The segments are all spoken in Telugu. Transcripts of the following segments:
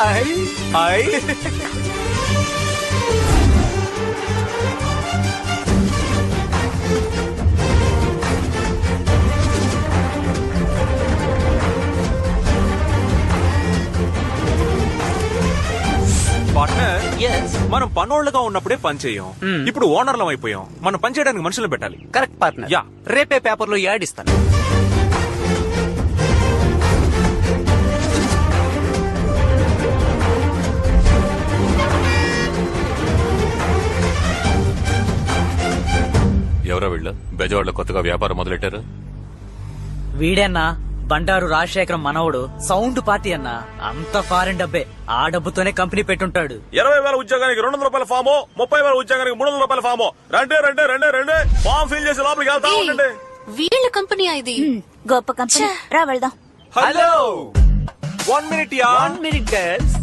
పార్ట్నర్, మనం పనోళ్ళుగా ఉన్నప్పుడే పని చేయం. ఇప్పుడు ఓనర్లం అయిపోయాం. మనం పని చేయడానికి మనుషులు పెట్టాలి. Correct partner. యా, రేపే పేపర్ లో యాడ్ ఇస్తాను. ఎవరో వీళ్ళు బెజవాడలో కొత్తగా వ్యాపారం మొదలెట్టారు. వీడన్నా బండారు రాజశేఖరం మనవడు సౌండ్ పార్టీ అన్నా. అంత ఫారెన్ డబ్బే. ఆ డబ్బుతోనే కంపెనీ పెట్టుంటాడు. 20,000 ఉద్యోగానికి 200 రూపాయల ఫామో, 30,000 ఉద్యోగానికి 300 రూపాయల ఫామో. రండి ఫామ్ ఫిల్ చేసి లోపలికి వెళ్తా ఉండండి. వీళ్ళ కంపెనీ ఇది. గొప్ప కంపెనీ. రా వెళ్దాం. Hello, 1 minute yeah. 1 minute girls.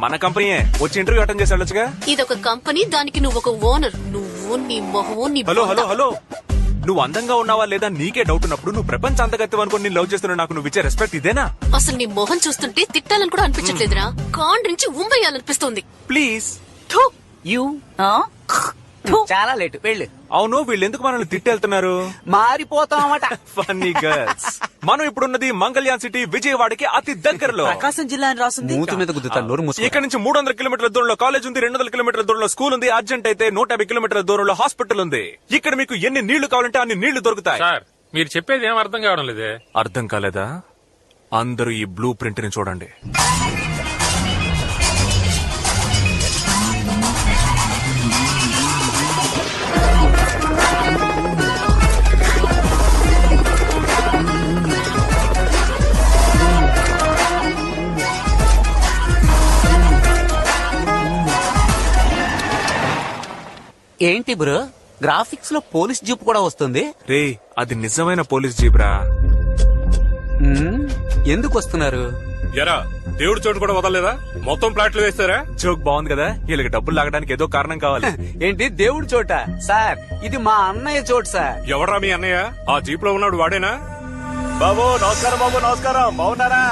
మన కంపెనీయే. వచ్చి ఇంటర్వ్యూ అటెండ్ చేసి వెళ్ళొచ్చుగా. ఇదొక కంపెనీ, దానికి నువ్వు ఒక ఓనర్. నువ్వు నీ మొహం నీ హలో హలో హలో, నువ్వు అందంగా ఉన్నావా లేదా నీకే డౌట్ ఉన్నప్పుడు నువ్వు ప్రపంచ అంతగత్యం అనుకుని నేను లవ్ చేస్తున్నా. నాకు నువ్వు ఇచ్చే రెస్పెక్ట్ ఇదేనా? అసలు నీ మొహం చూస్తుంటే తిట్టాలని కూడా అనిపించట్లేదురా. కాండ్రించి ఉమ్మేయాలనిపిస్తుంది. ప్లీజ్. యూ చాలా లేటు వెళ్ళు. అవును, వీళ్ళు ఎందుకు మనల్ని తిట్టేళ్తున్నారు? మారిపోతామట. Funny girls. మనం ఇప్పుడున్నది మంగళ్యాన్ సిటీ, విజయవాడకి అతి దగ్గరలో. ప్రకాశం జిల్లా అని రాసింది. మూతి మీద గుద్దుతాను, నోరు మూసుకో. ఇక్కడ నుంచి 300 కిలోమీటర్ల దూరంలో కాలేజ్ ఉంది, 200 కిలోమీటర్ల దూరంలో స్కూల్ ఉంది, అర్జెంట్ అయితే 150 కిలోమీటర్ల దూరంలో హాస్పిటల్ ఉంది. ఇక్కడ మీకు ఎన్ని నీళ్లు కావాలంటే అన్ని నీళ్లు దొరుకుతాయి. సార్, మీరు చెప్పేది ఏం అర్థం కావడం లేదే. అర్థం కాలేదా? అందరూ ఈ బ్లూ ప్రింట్ ని చూడండి. ఏంటి బ్రో, గ్రాఫిక్స్ లో పోలీస్ జీప్ కూడా వస్తుంది? రే, అది నిజమైన పోలీస్ జీబ్రా. ఎందుకు వస్తున్నారు? ఎరా, దేవుడి చోటు కూడా వదలలేదా? మొత్తం ప్లాట్లు వేస్తారా? జోక్ బాగుంది కదా. వీళ్ళకి డబ్బులు లాగడానికి ఏదో కారణం కావాలి. ఏంటి దేవుడి చోట? సార్, ఇది మా అన్నయ్య చోటు సార్. ఎవరా మీ అన్నయ్య? ఆ జీప్ లో ఉన్నాడు వాడేనా? బాబు నమస్కారం. బాగున్నారా?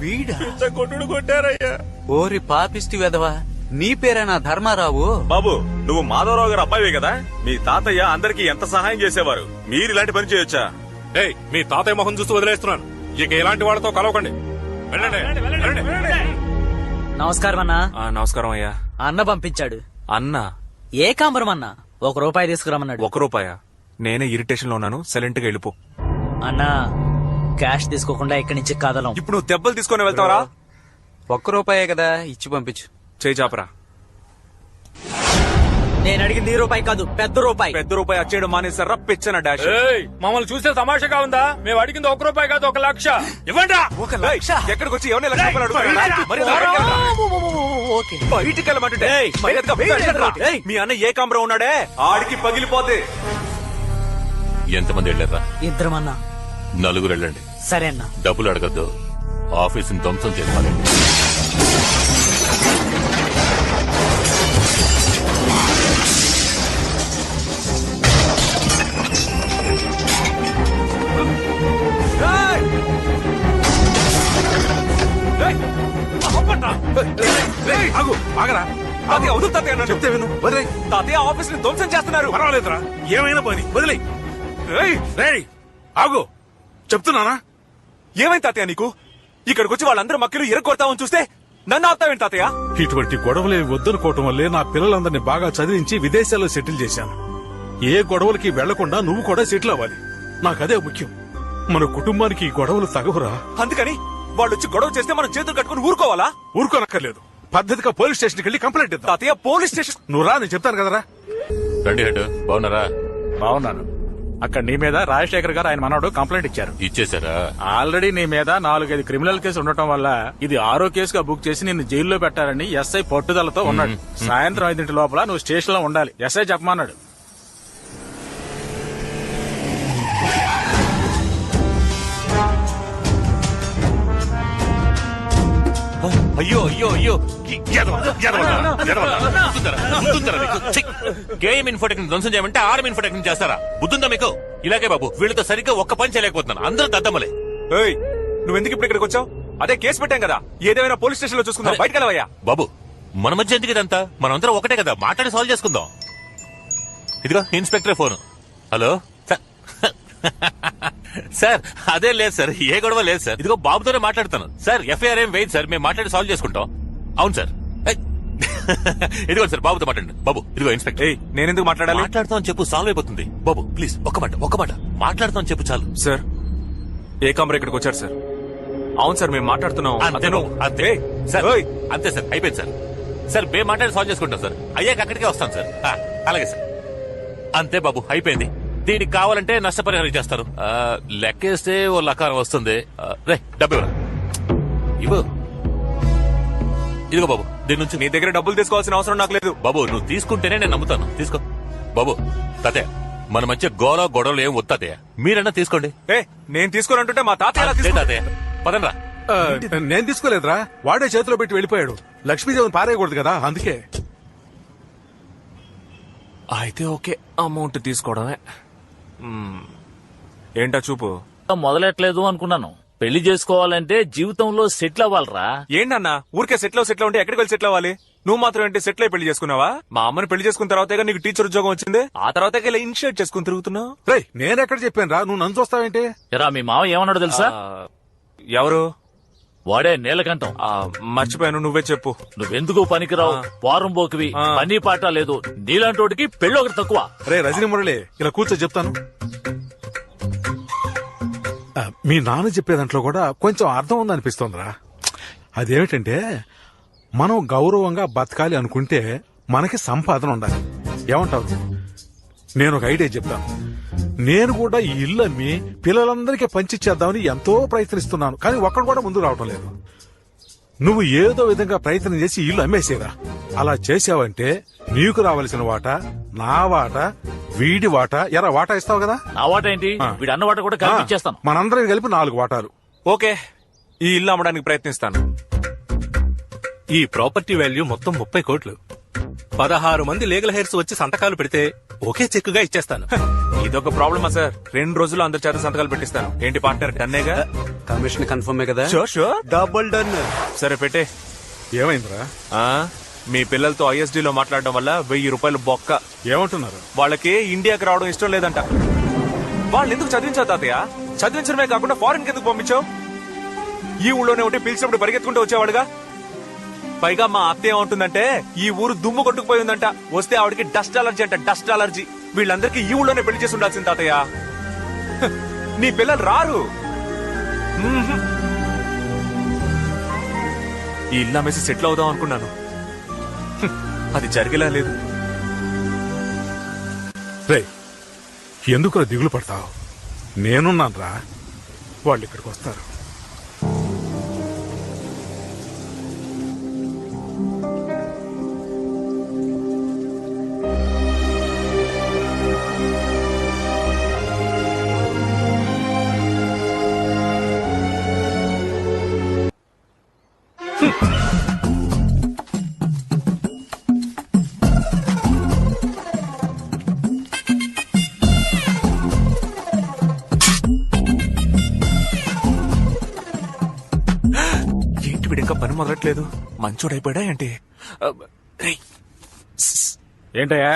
వీడా? కొట్టుడు కొట్టారయ్యా. ఓరి పాపిష్టి వెధవా, నీ పేరేనా ధర్మారావు? బాబు, నువ్వు మాధవరావు గారు అబ్బాయివే కదా. మీ తాతయ్య అందరికి ఎంత సహాయం చేసేవారు. మీరు ఇలాంటి పని చేయొచ్చా? ఏయ్, మీ తాతయ్య మొహం చూస్తూ వదిలేస్తున్నాను. ఇక ఇలాంటి వాళ్ళతో కలవకండి. వెళ్ళండి. నమస్కారం అన్నా. నమస్కారం అయ్యా. అన్న పంపించాడు. అన్న ఏకాంబరం అన్న. ₹1 తీసుకురామన్నాడు. ₹1? నేనే ఇరిటేషన్ లో ఉన్నాను. సైలెంట్ గా వెళ్ళిపో. అన్నా, క్యాష్ తీసుకోకుండా ఇక్కడి నుంచి కదలం. ఇప్పుడు నువ్వు దెబ్బలు తీసుకుని వెళ్తావరా? ₹1 కదా, ఇచ్చి పంపించు. చేయి చాపరా. నేను అడిగింది ₹1 కాదు, పెద్ద రూపాయి. పెద్ద రూపాయి వచ్చేయడం మానేసారా? పిచ్చన డాష్. ఏయ్, మమ్మల్ని చూస్తే తమాషాగా ఉందా? మేము అడిగింది ₹1 కాదు, 1,00,000. ఇవ్వండి. 1,00,000? ఎక్కడికి వచ్చి ఎవరిని లక్ష రూపాయలు అడుగుతున్నారా? మరి బయటికి వెళ్ళమంటుంటే మర్యాదగా వెళ్ళండ్రా. మీ అన్న ఏకాంబరం ఉన్నాడే, ఆడికి పగిలిపోతే. ఎంతమంది వెళ్ళారా? ఇద్దరమన్నా. 4 వెళ్ళండి. సరే అన్నా. డబ్బులు అడగద్దు, ఆఫీసుని ధ్వంసం చేయాలి. చెప్తే విను. వదిలే. తాతయ్య ఆఫీస్ ని ధ్వంసం చేస్తున్నారు. పర్వాలేదురా, ఏమైనా పని వదిలే. ఆగు, చెప్తున్నానా? ఏమైంది తాతయ్య నీకు? ఇక్కడికి వచ్చి వాళ్ళందరూ మక్కలు ఇరగొడతామని చూస్తే నన్ను ఆపుతావేంటి తాతయ్య? ఇటువంటి గొడవలే వద్దనుకోవటం వల్లే నా పిల్లలందరినీ బాగా చదివించి విదేశాల్లో సెటిల్ చేశాను. ఏ గొడవలకి వెళ్లకుండా నువ్వు కూడా సెటిల్ అవ్వాలి. నాకదే ముఖ్యం. మన కుటుంబానికి ఈ గొడవలు తగవురా. అందుకని వాళ్ళు వచ్చి గొడవ చేస్తే మనం చేతులు కట్టుకుని ఊరుకోవాలా? ఊరుకోనక్కర్లేదు, పద్ధతిగా పోలీస్ స్టేషన్కి వెళ్ళి కంప్లైంట్ ఇద్దాం. తాతయ్య, పోలీస్ స్టేషన్? నువ్వు రా, నేను చెప్తాను కదరా. రండి హెడ్, బాగున్నారా? బాగున్నాను. అక్కడ నీ మీద రాజశేఖర్ గారు ఆయన మనోడు కంప్లైంట్ ఇచ్చారు. ఇచ్చేసారా? ఆల్రెడీ నీ మీద 4-5 క్రిమినల్ కేసు ఉండటం వల్ల ఇది 6వ కేసుగా బుక్ చేసి నిన్ను జైల్లో పెట్టారని ఎస్ఐ పట్టుదలతో ఉన్నాడు. సాయంత్రం 5 లోపల నువ్వు స్టేషన్ లో ఉండాలి, ఎస్ఐ చెప్పమన్నాడు. అయ్యో అయ్యో అయ్యో, గేమ్ ఇన్ఫోటెక్నిక్ ధ్వంసం చేయమంటే ఆర్మ్ ఇన్ఫోటెక్నిక్ చేస్తారా? బుద్ధుందా మీకు? ఇలాగే బాబు, వీళ్ళతో సరిగ్గా ఒక్క పని చేయలేకపోతున్నాను. అందరూ దద్దమ్మలే. ఏయ్, నువ్వెందుకు ఇప్పుడు ఇక్కడికి వచ్చావు? అదే కేసు పెట్టాం కదా, ఏదేమైనా పోలీస్ స్టేషన్ లో చూసుకుందాం. బయటకు వెళ్ళవయ్యా. బాబు మన మధ్య ఎందుకు ఇదంతా? మనందరం ఒకటే కదా, మాట్లాడి సాల్వ్ చేసుకుందాం. ఇదిగో inspector phone. Hello sir. Sir అదే లేదు సార్, ఏ గొడవ లేదు సార్. ఇదిగో బాబుతోనే మాట్లాడుతాను సార్. ఎఫ్ఐఆర్ ఏం వేయదు సార్, మేము మాట్లాడి సాల్వ్ చేసుకుంటాం. అవును సార్. ఇదిగో సార్ బాబుతో మాట్లాడండి. బాబు ఇదిగో ఇన్స్పెక్టర్. నేనెందుకు మాట్లాడాలి? మాట్లాడుతాం చెప్పు, సాల్వ్ అయిపోతుంది. బాబు ప్లీజ్ ఒక్క మాట మాట్లాడుతాం చెప్పు చాలు. సార్ ఏకాంబర్ ఇక్కడికి వచ్చారు సార్. అవును సార్, మేము మాట్లాడుతున్నాం. అంతేను అంతే సార్. ఓయ్. అంతే సార్, అయిపోయింది సార్. సార్ మేము మాట్లాడి సాల్వ్ చేసుకుంటాం సార్. అయ్యాక అక్కడికే వస్తాం సార్. అలాగే సార్. అంతే బాబు, అయిపోయింది. దీనికి కావాలంటే నష్టపరిహారం చేస్తారు. లెక్కేస్తే ఓ లకారం వస్తుంది. రే డబ్బు ఇవ్వరా, ఇవ్వు. ఇదిగో బాబు, దీని నుంచి నీ దగ్గర డబ్బులు తీసుకోవాల్సిన అవసరం నాకు లేదు. బాబు నువ్వు తీసుకుంటేనే నేను నమ్ముతాను. తీసుకో బాబు. తాతయ్య మన మధ్య గొడవలు ఏం వస్తాతయ్య, మీరన్నా తీసుకోండి. నేను తీసుకోనంటుంటే మా తాతయ్య ఎలా తీసుకుంటాడు? తాతయ్య పదండ్రా. నేను తీసుకోలేదురా, వాడే చేతిలో పెట్టి వెళ్ళిపోయాడు. లక్ష్మీదేవిని పారేయకూడదు కదా, అందుకే. అయితే ఓకే, అమౌంట్ తీసుకోవడమే. ఏంటా చూపు? మొదలెట్లేదు అనుకున్నాను. పెళ్లి చేసుకోవాలంటే జీవితంలో సెటిల్ అవ్వాలరా. ఏంటన్నా ఊరికే సెటిల్ ఉంటే ఎక్కడికి వెళ్ళి సెటిల్ అవ్వాలి? నువ్వు మాత్రం ఏంటి సెటిల్ అయి పెళ్లి చేసుకున్నావా? మా అమ్మని పెళ్లి చేసుకున్న తర్వాత నీకు టీచర్ ఉద్యోగం వచ్చింది. ఆ తర్వాత ఇలా ఇనిషియేట్ చేసుకుని తిరుగుతున్నావు. రేయ్ నేనెక్కడ చెప్పాను రా, నువ్వు నన్ను చూస్తావేంటి? ఎరా మీ మావ ఏమన్నాడు తెలుసా? ఎవరు? వాడే నీలకంఠం. మర్చిపోయాను, నువ్వే చెప్పు. నువ్వెందుకు పనికిరావు, వారం పోకివి, పని పాట లేదు, నీలాంటోడికి పెళ్ళి ఒకటి తక్కువ. రే రజనీ మురళి, ఇలా కూర్చో చెప్తాను. మీ నాన్న చెప్పే దాంట్లో కూడా కొంచెం అర్థం ఉందనిపిస్తోందిరా. అదేమిటంటే మనం గౌరవంగా బతకాలి అనుకుంటే మనకి సంపాదన ఉండాలి. ఏమంటావు? నేను ఒక ఐడియా చెప్తాను. నేను కూడా ఈ ఇల్లు అమ్మి పిల్లలందరికీ పంచిచ్చేద్దామని ఎంతో ప్రయత్నిస్తున్నాను, కానీ ఒక్కడు కూడా ముందుకు రావటం లేదు. నువ్వు ఏదో విధంగా ప్రయత్నం చేసి ఇల్లు అమ్మేసేరా. అలా చేసావంటే నీకు రావాల్సిన వాటా, నా వాటా, వీడి వాటా, ఎరా వాటా ఇస్తావు కదా. నా వాట ఏంటి, వీడి అన్న వాట కూడా కల్పించేస్తాను. మనందరం కలిపి 4 వాటాలు. ఓకే, ఈ ఇల్లు అమ్మడానికి ప్రయత్నిస్తాను. ఈ ప్రాపర్టీ వాల్యూ మొత్తం 30 కోట్లు. 16 మంది లీగల్ హెయిర్స్ వచ్చి సంతకాలు పెడితే ఒకే చెక్కుగా ఇచ్చేస్తాను. ఇదొక ప్రాబ్లమా సార్? 2 రోజుల్లో అందరి చేత సంతకాలు పెట్టిస్తాను. ఏంటి పార్ట్నర్, డన్నేగా? కమిషన్ కన్ఫర్మే కదా? Sure double done. సరే పెట్టే. ఏమైందిరా? మీ పిల్లలతో ISD లో మాట్లాడడం వల్ల 1000 రూపాయలు బొక్క. ఏమంటున్నారు? వాళ్ళకి ఇండియాకి రావడం ఇష్టం లేదంట. వాళ్ళు ఎందుకు చదివించావు తాతయ్య? చదివించడమే కాకుండా ఫారెన్ కి ఎందుకు పంపించావు? ఈ ఊళ్ళోనే ఉంటే పిలిచినప్పుడు పరిగెత్తుకుంటూ వచ్చేవాడుగా. పైగా మా అత్త ఏమంటుందంటే ఈ ఊరు దుమ్ము కొట్టుకుపోయిందంట. వస్తే ఆవిడకి డస్ట్ అలర్జీ అంట, డస్ట్ అలర్జీ. వీళ్ళందరికీ ఈ ఊళ్ళోనే పెళ్లి చేసి ఉండాల్సింది తాతయ్య. నీ పిల్లలు రారు. ఈ ఇల్లు అమ్మేసి సెటిల్ అవుదాం అనుకున్నాను, అది జరిగేలా లేదు. రే ఎందుకు దిగులు పడతావు? నేనున్నాను రా, వాళ్ళు ఇక్కడికి వస్తారు. ఏంటి వీడు ఇంకా పని మొదలట్లేదు? మంచోడైపోయాడా ఏంటి? రేయ్. ఏంటయ్యా?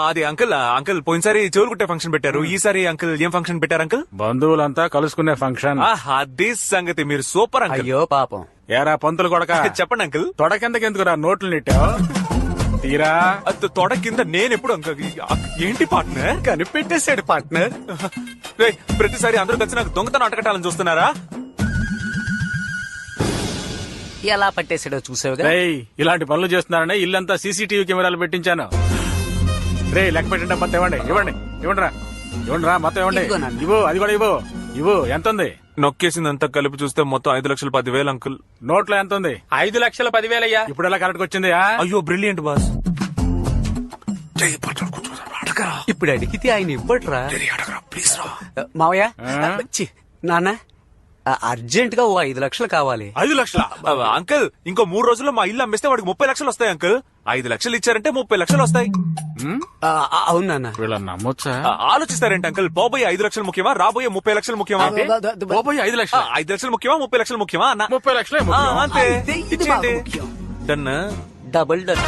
అది అంకుల్ పోయినసారి చెవులు కుట్టే ఫంక్షన్ పెట్టారు. ఈసారి అంకుల్ ఏం ఫంక్షన్ పెట్టారు అంకుల్? బంధువులంతా కలుసుకునే ఫంక్షన్. అది సంగతి. మీరు సూపర్ అంకుల్. అయ్యో పాపం. ఏరా పంతులు కొడక, చెప్పండి అంకుల్. తొడ కిందకెందుకు రా నోట్లు నెట్టావు? తీరా తొడ కింద నేనెప్పుడు అంకుల్? ఏంటి పార్ట్నర్? కనిపెట్టేశాడు పార్ట్నర్. ప్రతిసారి అందరూ కలిసి నాకు దొంగతనం అటకటాలని చూస్తున్నారా? ఎలా పట్టేశాడో చూసావుగా. రేయ్ ఇలాంటి పనులు చేస్తున్నారనే ఇల్లంతా CCTV కెమెరాలు పెట్టించాను. రే లెక్క పెట్టండి, మొత్తం ఇవ్వండి. ఇవ్వండి రా మొత్తం ఇవ్వండి. ఇదిగో నాన్న. ఇవ్వు, అది కూడా ఇవ్వు. ఎంత ఉంది? నొక్కేసిందంతా కలిపి చూస్తే మొత్తం 5,10,000 అంకుల్. నోట్లో ఎంత ఉంది? 5,10,000 అయ్యా. ఇప్పుడు ఎలా కరెక్ట్ వచ్చింది? అయ్యో బ్రిలియంట్ బాస్. ఇప్పుడు అడిగితే ఆయన ఇవ్వట్రా. మావయ్య, ఛీ, నాన్న అర్జెంట్ గా 5 లక్షలు కావాలి. 5 లక్షల? అంకుల్ ఇంకో 3 రోజుల్లో మా ఇల్లు అమ్మేస్తే వాడికి 30 లక్షలు వస్తాయి అంకుల్. 5 లక్షలు ఇచ్చారంటే 30 లక్షలు వస్తాయి. అవును నాన్న. వీళ్ళని నమ్మొచ్చా? ఆలోచిస్తారేంటి అంకుల్? పోబోయే 5 లక్షలు ముఖ్యమా, రాబోయే 30 లక్షలు ముఖ్యమా? పోయి 5 లక్షలు 5 లక్షలు ముఖ్యమా, 30 లక్షలు ముఖ్యమా అన్న? 30 లక్షలే ఆ, ముఖ్యం. అంతే ఇది బాగా ఇచ్చేయండి. ముఖ్యం. డన్. Double done.